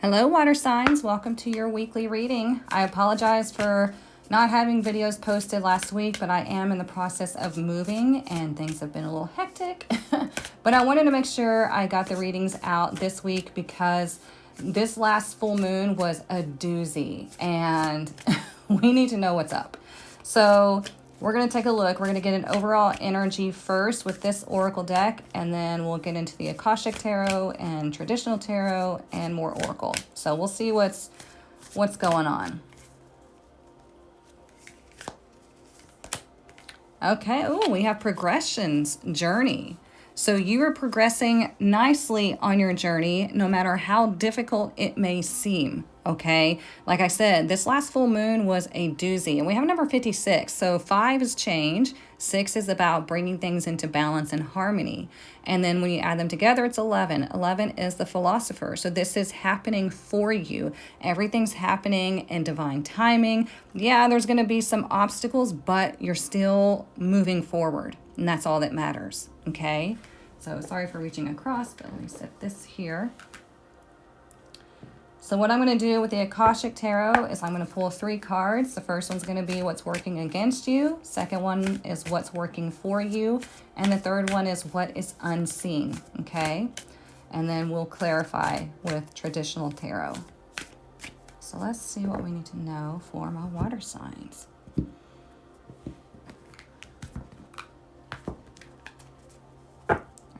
Hello, water signs. Welcome to your weekly reading. I apologize for not having videos posted last week, but I am in the process of moving and things have been a little hectic. But I wanted to make sure I got the readings out this week because this last full moon was a doozy and we need to know what's up. So we're going to take a look. We're going to get an overall energy first with this oracle deck, and then we'll get into the Akashic Tarot and traditional tarot and more oracle. So we'll see what's going on. Okay, oh, we have progressions, journey. So you are progressing nicely on your journey, no matter how difficult it may seem, okay? Like I said, this last full moon was a doozy, and we have number 56. So 5 is change, 6 is about bringing things into balance and harmony. And then when you add them together, it's 11. 11 is the philosopher. So this is happening for you. Everything's happening in divine timing. Yeah, there's going to be some obstacles, but you're still moving forward. And that's all that matters, okay? So sorry for reaching across, but let me set this here. So what I'm going to do with the Akashic Tarot is I'm going to pull 3 cards. The first one's going to be what's working against you. Second one is what's working for you. And the third one is what is unseen, okay? And then we'll clarify with traditional tarot. So let's see what we need to know for my water signs.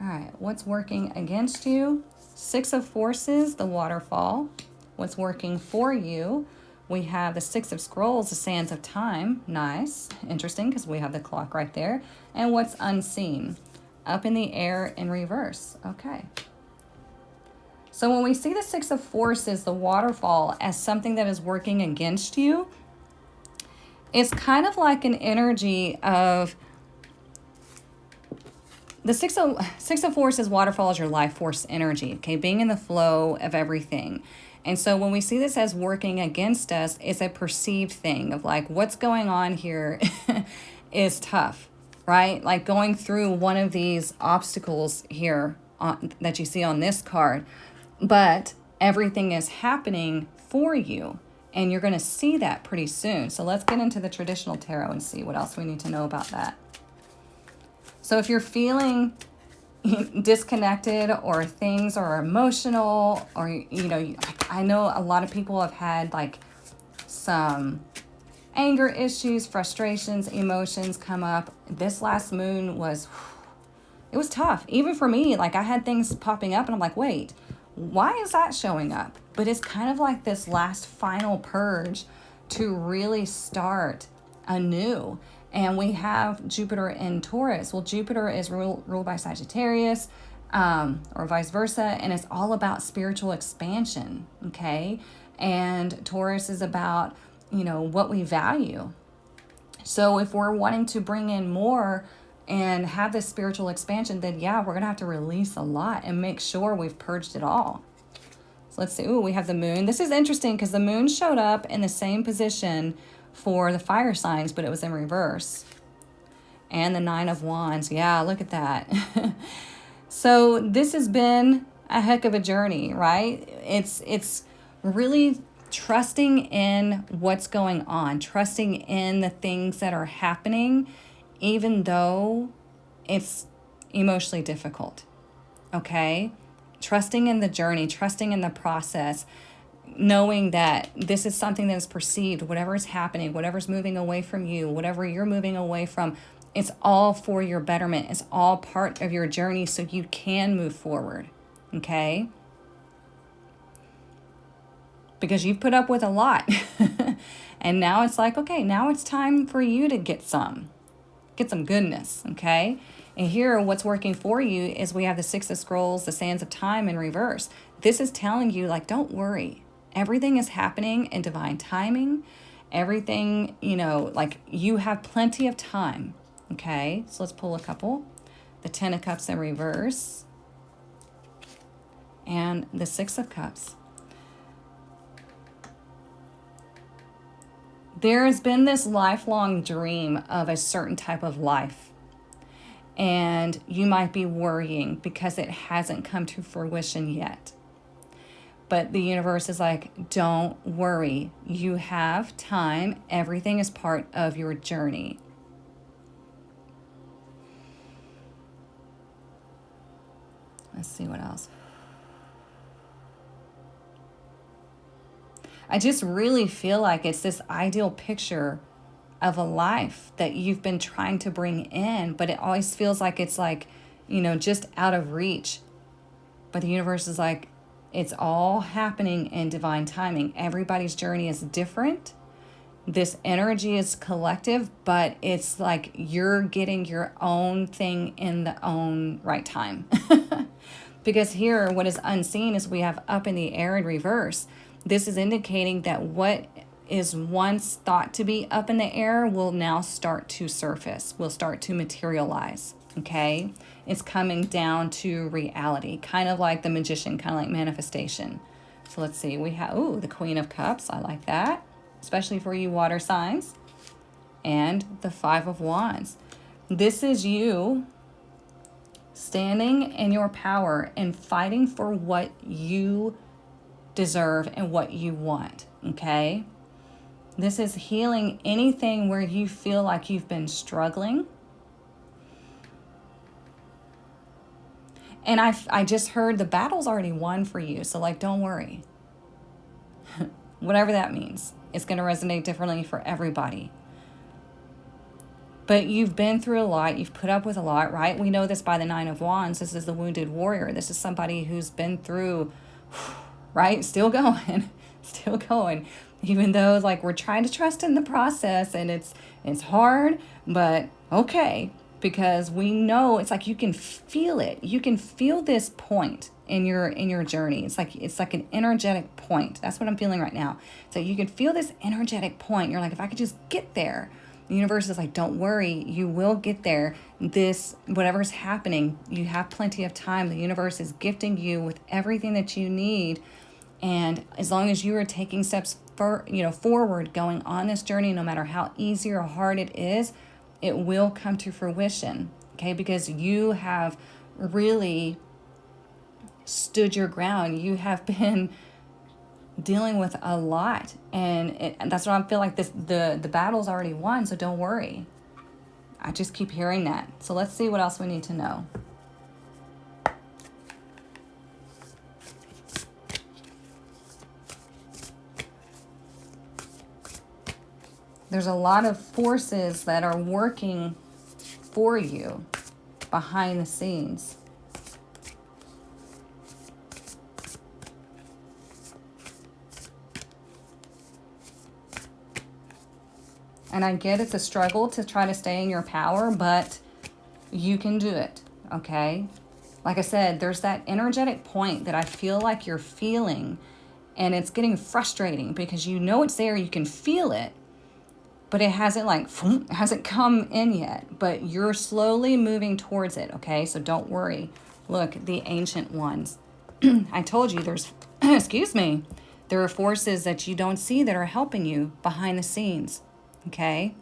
All right, what's working against you? 6 of Forces, the waterfall. What's working for you? We have the 6 of Scrolls, the sands of time. Nice, interesting, because we have the clock right there. And what's unseen? Up in the air in reverse. Okay. So when we see the 6 of Forces, the waterfall, as something that is working against you, it's kind of like an energy of the six of Forces waterfall is your life force energy, okay? Being in the flow of everything. And so when we see this as working against us, it's a perceived thing of like, what's going on here is tough, right? Like going through one of these obstacles here that you see on this card, but everything is happening for you. And you're going to see that pretty soon. So let's get into the traditional tarot and see what else we need to know about that. So if you're feeling disconnected or things are emotional, or, you know, I know a lot of people have had like some anger issues, frustrations, emotions come up. This last moon was, it was tough. Even for me, like I had things popping up and I'm like, wait, why is that showing up? But it's kind of like this last final purge to really start anew. And we have Jupiter in Taurus. Well, Jupiter is ruled by Sagittarius, or vice versa, and it's all about spiritual expansion, okay? And Taurus is about, you know, what we value. So if we're wanting to bring in more and have this spiritual expansion, then yeah, we're going to have to release a lot and make sure we've purged it all. So let's see. Ooh, we have the moon. This is interesting because the moon showed up in the same position for the fire signs, but it was in reverse. And the 9 of Wands. Yeah, look at that. So this has been a heck of a journey, right? It's really trusting in what's going on, trusting in the things that are happening, even though it's emotionally difficult, okay? Trusting in the journey, trusting in the process, knowing that this is something that is perceived, whatever is happening, whatever's moving away from you, whatever you're moving away from, it's all for your betterment. It's all part of your journey so you can move forward, okay? Because you've put up with a lot. And now it's like, okay, now it's time for you to get some goodness, okay? And here, what's working for you is we have the 6 of Scrolls, the sands of time in reverse. This is telling you, like, don't worry. Everything is happening in divine timing. Everything, you know, like you have plenty of time. Okay, so let's pull a couple. The 10 of Cups in reverse. And the 6 of Cups. There has been this lifelong dream of a certain type of life. And you might be worrying because it hasn't come to fruition yet. But the universe is like, don't worry. You have time. Everything is part of your journey. Let's see what else. I just really feel like it's this ideal picture of a life that you've been trying to bring in, but it always feels like it's like, just out of reach. But the universe is like, it's all happening in divine timing. Everybody's journey is different. This energy is collective, but it's like you're getting your own thing in the own right time. Because here, what is unseen is we have up in the air in reverse. This is indicating that what is once thought to be up in the air will now start to surface, will start to materialize, okay? It's coming down to reality, kind of like the magician, kind of like manifestation. So let's see, we have, ooh, the Queen of Cups. I like that, especially for you water signs. And the Five of Wands. This is you standing in your power and fighting for what you deserve and what you want, okay? This is healing anything where you feel like you've been struggling. And I just heard the battle's already won for you. So like, don't worry. Whatever that means. It's going to resonate differently for everybody. But you've been through a lot. You've put up with a lot, right? We know this by the Nine of Wands. This is the wounded warrior. This is somebody who's been through, right? Still going. Still going. Even though like we're trying to trust in the process and it's hard, but okay. Because we know it's like you can feel it. You can feel this point in your journey. It's like an energetic point. That's what I'm feeling right now. So you can feel this energetic point. You're like, if I could just get there. The universe is like, don't worry, you will get there. This, whatever's happening, you have plenty of time. The universe is gifting you with everything that you need. And as long as you are taking steps forward, going on this journey, no matter how easy or hard it is, it will come to fruition, okay? Because you have really stood your ground. You have been dealing with a lot, and that's what I feel like. The battle's already won, so don't worry. I just keep hearing that. So let's see what else we need to know. There's a lot of forces that are working for you behind the scenes. And I get it's a struggle to try to stay in your power, but you can do it, okay? Like I said, there's that energetic point that I feel like you're feeling, and it's getting frustrating because you know it's there, you can feel it, but it hasn't come in yet, but you're slowly moving towards it, okay? So don't worry. Look, the Ancient Ones. I told you there's, excuse me, there are forces that you don't see that are helping you behind the scenes, okay?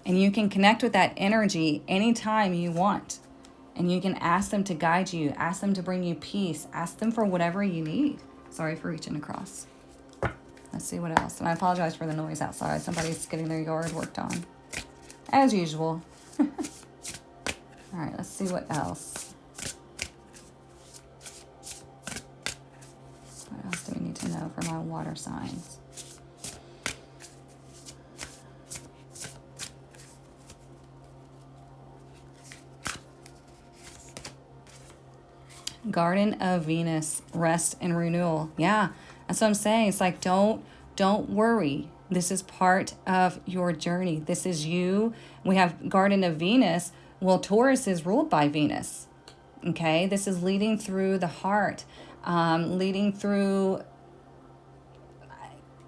And you can connect with that energy anytime you want. And you can ask them to guide you, ask them to bring you peace, ask them for whatever you need. Sorry for reaching across. Let's see what else. And I apologize for the noise outside. Somebody's getting their yard worked on, as usual. All right, let's see what else. What else do we need to know for my water signs? Garden of Venus, rest and renewal. Yeah, that's what I'm saying. It's like, don't worry. This is part of your journey. This is you. We have Garden of Venus. Well, Taurus is ruled by Venus. Okay, this is leading through the heart, leading through.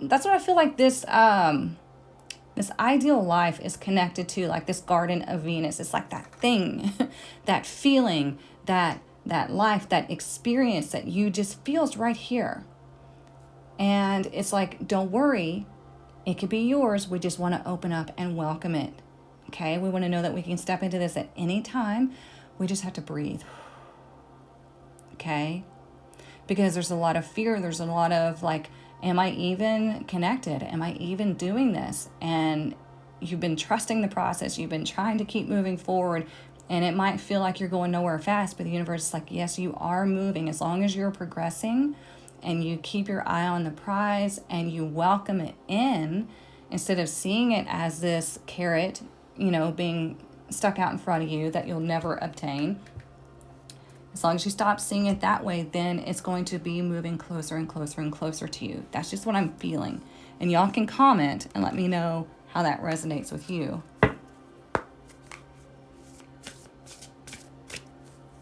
That's what I feel like this this ideal life is connected to, like this Garden of Venus. It's like that thing, that feeling, that life, that experience that you just feels right here. And it's like, don't worry, it could be yours. We just want to open up and welcome it. Okay, we want to know that we can step into this at any time. We just have to breathe. Okay, because there's a lot of fear. There's a lot of like, am I even connected? Am I even doing this? And you've been trusting the process. You've been trying to keep moving forward. And it might feel like you're going nowhere fast, but the universe is like, yes, you are moving. As long as you're progressing and you keep your eye on the prize and you welcome it in, instead of seeing it as this carrot, you know, being stuck out in front of you that you'll never obtain. As long as you stop seeing it that way, then it's going to be moving closer and closer and closer to you. That's just what I'm feeling. And y'all can comment and let me know how that resonates with you. Let's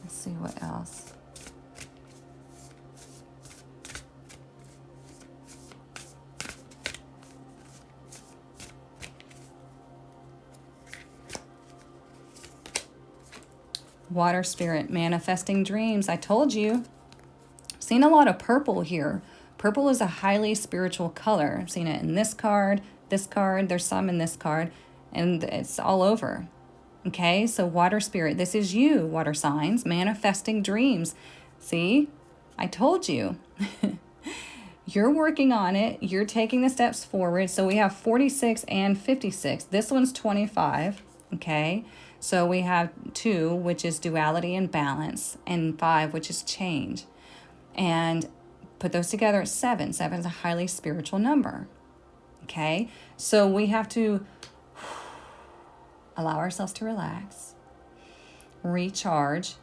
see what else. Water spirit, manifesting dreams. I told you. Seen a lot of purple here. Purple is a highly spiritual color. I've seen it in this card, there's some in this card, and it's all over. Okay, so water spirit, this is you, water signs, manifesting dreams. See, I told you. You're working on it. You're taking the steps forward. So we have 46 and 56. This one's 25, okay? So we have 2, which is duality and balance, and 5, which is change. And put those together at 7. 7 is a highly spiritual number, okay? So we have to allow ourselves to relax, recharge,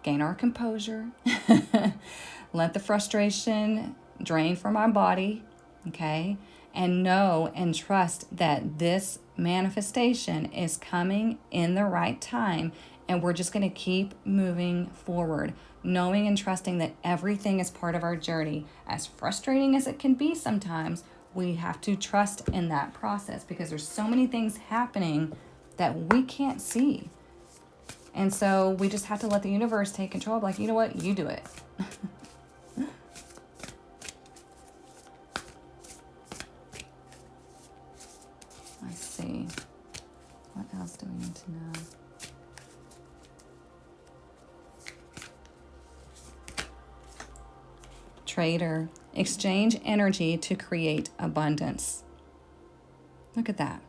gain our composure, let the frustration drain from our body, okay? And know and trust that this manifestation is coming in the right time, and we're just going to keep moving forward, knowing and trusting that everything is part of our journey. As frustrating as it can be sometimes, we have to trust in that process because there's so many things happening that we can't see. And so we just have to let the universe take control. Like, you know what? You do it. Let's see. What else do we need to know? Trader, exchange energy to create abundance. Look at that.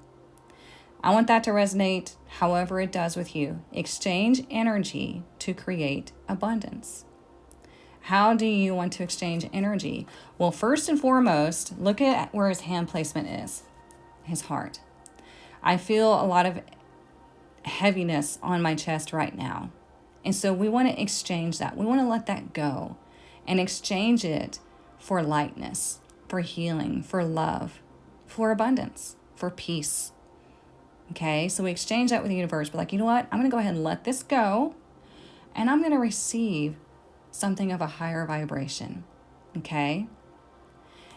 I want that to resonate however it does with you. Exchange energy to create abundance. How do you want to exchange energy? Well, first and foremost, look at where his hand placement is, his heart. I feel a lot of heaviness on my chest right now. And so we want to exchange that. We want to let that go and exchange it for lightness, for healing, for love, for abundance, for peace. Okay, so we exchange that with the universe. But like, you know what? I'm going to go ahead and let this go. And I'm going to receive something of a higher vibration. Okay?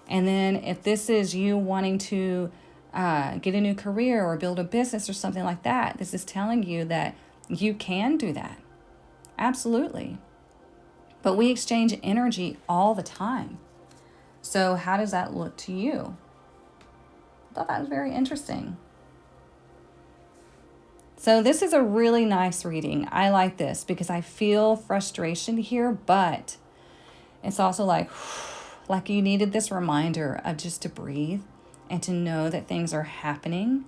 And then if this is you wanting to get a new career or build a business or something like that, this is telling you that you can do that. Absolutely. But we exchange energy all the time. So how does that look to you? I thought that was very interesting. So this is a really nice reading. I like this because I feel frustration here, but it's also like you needed this reminder of just to breathe and to know that things are happening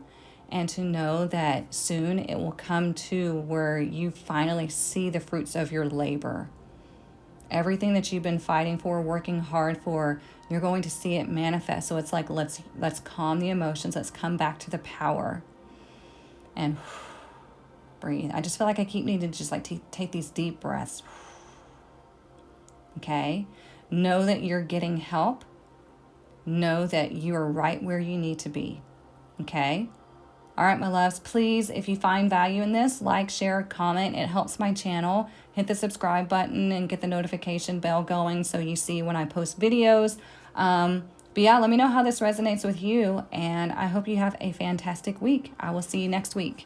and to know that soon it will come to where you finally see the fruits of your labor. Everything that you've been fighting for, working hard for, you're going to see it manifest. So it's like, let's calm the emotions. Let's come back to the power and breathe. I just feel like I keep needing to just like take these deep breaths. Okay? Know that you're getting help. Know that you are right where you need to be. Okay? All right, my loves, please, if you find value in this, like, share, comment. It helps my channel. Hit the subscribe button and get the notification bell going so you see when I post videos. But yeah, let me know how this resonates with you, and I hope you have a fantastic week. I will see you next week.